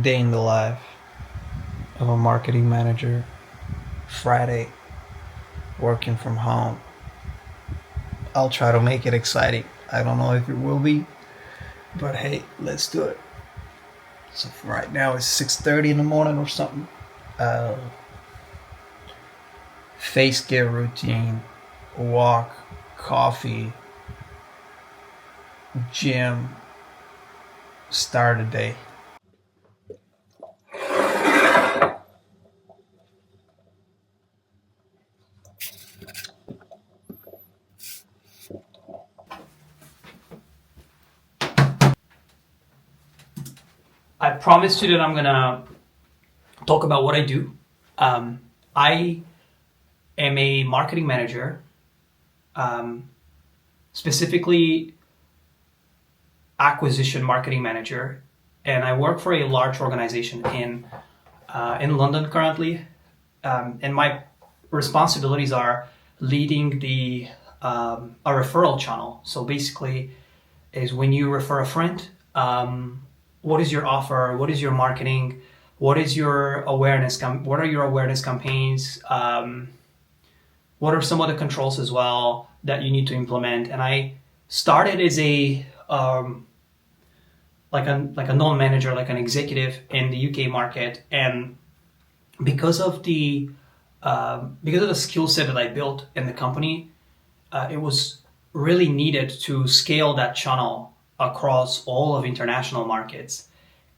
Day in the life of a marketing manager. Friday, working from home. I'll try to make it exciting. I don't know if it will be, but hey, let's do it. So for right now it's 6:30 in the morning or something. Uh, Face care routine, walk, coffee, gym, start the day. I promised you that I'm gonna talk about what I do. I am a marketing manager, um, specifically acquisition marketing manager, and I work for a large organization in London currently. And my responsibilities are leading the a referral channel. So basically, is when you refer a friend, what is your offer? What is your marketing? What is your awareness? What are your awareness campaigns? What are some of the controls as well that you need to implement? And I started as a like a non-manager, like an executive in the UK market, and because of the skill set that I built in the company, it was really needed to scale that channel across all of international markets.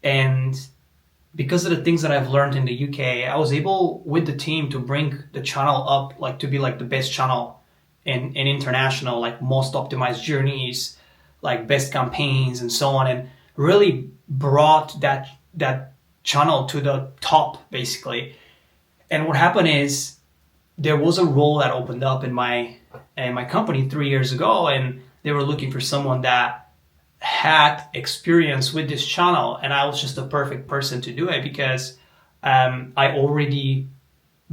And because of the things that I've learned in the UK, I was able with the team to bring the channel up, like to be like the best channel in international, like most optimized journeys, like best campaigns and so on, and really brought that channel to the top basically. And what happened is there was a role that opened up in my company 3 years ago, and they were looking for someone that had experience with this channel, and I was just the perfect person to do it because I already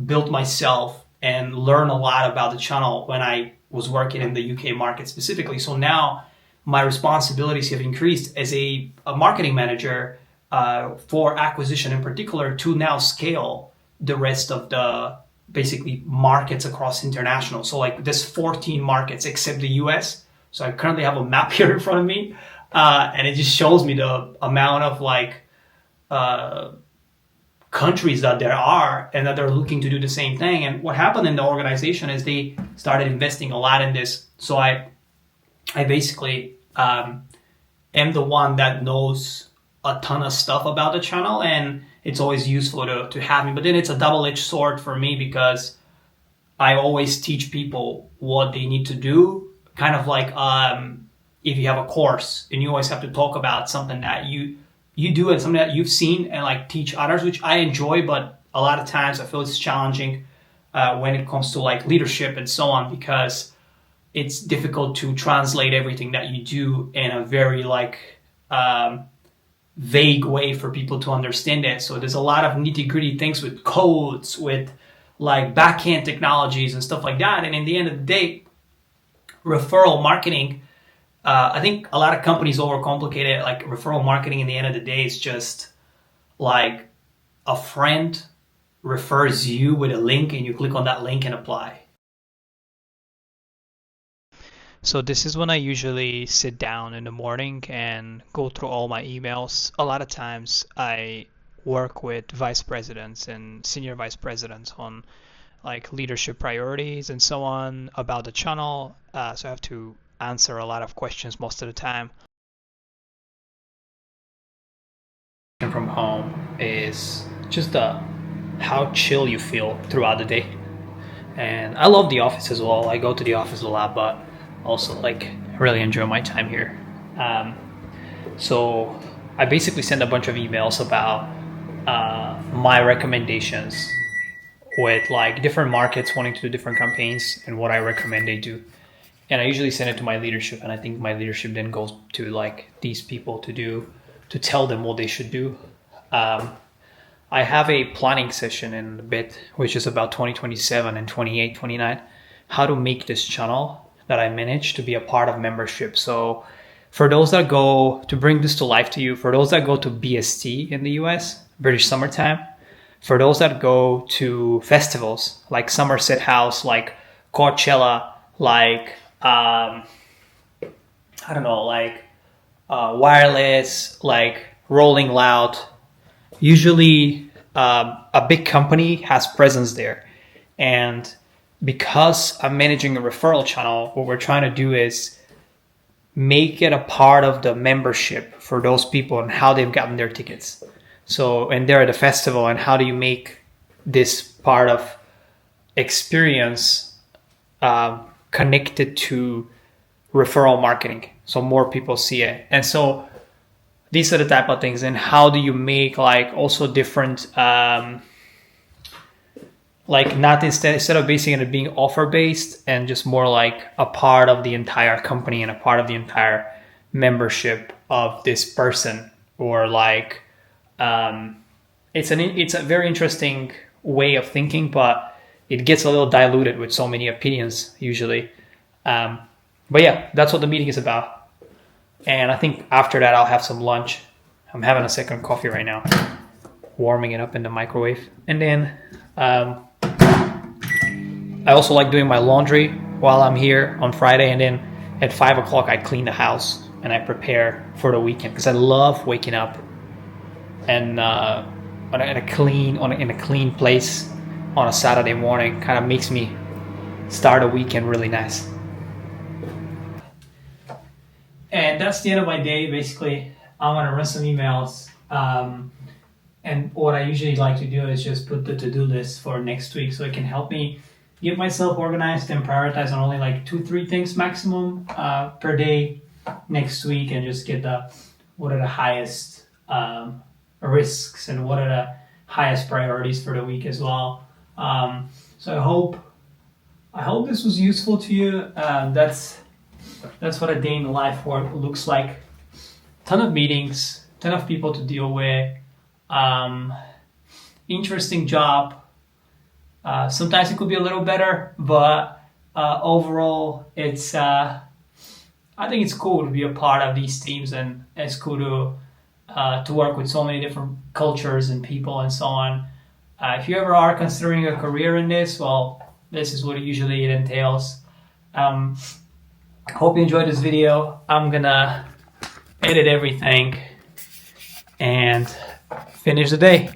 built myself and learned a lot about the channel when I was working in the UK market specifically. So now my responsibilities have increased as a marketing manager for acquisition in particular to now scale the rest of the basically markets across international. So like there's 14 markets except the US. So I currently have a map here in front of me, and it just shows me the amount of like uh, countries that there are and that they're looking to do the same thing. And what happened in the organization is they started investing a lot in this. So I basically am the one that knows a ton of stuff about the channel, and it's always useful to have me. But then it's a double-edged sword for me because I always teach people what they need to do. Kind of like if you have a course and you always have to talk about something that you do and something that you've seen and like teach others, which I enjoy, but a lot of times I feel it's challenging when it comes to like leadership and so on because it's difficult to translate everything that you do in a very like vague way for people to understand it. So there's a lot of nitty gritty things with codes, with like backend technologies and stuff like that. And in the end of the day, referral marketing, I think a lot of companies overcomplicate it. Like referral marketing in the end of the day is just like a friend refers you with a link and you click on that link and apply. So this is when I usually sit down in the morning and go through all my emails. A lot of times I work with vice presidents and senior vice presidents on like leadership priorities and so on about the channel. So I have to answer a lot of questions most of the time. From home is just how chill you feel throughout the day. And I love the office as well. I go to the office a lot, but also like really enjoy my time here. Um, so I basically send a bunch of emails about my recommendations with like different markets wanting to do different campaigns and what I recommend they do. And I usually send it to my leadership, and I think my leadership then goes to like these people to tell them what they should do. Um, I have a planning session in a bit, which is about 2027 and 28, 29, how to make this channel that I manage to be a part of membership. So for those that go, to bring this to life to you, for those that go to BST in the US, British Summertime, for those that go to festivals like Somerset House, like Coachella, like I don't know, like Wireless, like Rolling Loud, usually a big company has presence there. And because I'm managing a referral channel, what we're trying to do is make it a part of the membership for those people and how they've gotten their tickets. So, and they're at a festival, and how do you make this part of experience connected to referral marketing so more people see it? And so these are the type of things. And how do you make like also different like not instead of basing it being offer based, and just more like a part of the entire company and a part of the entire membership of this person, or like it's a very interesting way of thinking, but it gets a little diluted with so many opinions usually. But yeah, that's what the meeting is about. And I think after that I'll have some lunch. I'm having a second coffee right now, warming it up in the microwave. And then I also like doing my laundry while I'm here on Friday, and then at 5 o'clock I clean the house and I prepare for the weekend, because I love waking up and in a clean place on a Saturday morning. Kind of makes me start a weekend really nice. And that's the end of my day. Basically, I'm gonna run some emails. And what I usually like to do is just put the to-do list for next week, so it can help me get myself organized and prioritize on only like 2-3 things maximum per day next week, and just get what are the highest risks and what are the highest priorities for the week as well. So I hope this was useful to you. That's what a day in the life work looks like. Ton of meetings, ton of people to deal with. Interesting job. Sometimes it could be a little better, but overall, it's I think it's cool to be a part of these teams, and it's cool to work with so many different cultures and people and so on. If you ever are considering a career in this, well, this is what usually it entails. Hope you enjoyed this video. I'm gonna edit everything and finish the day.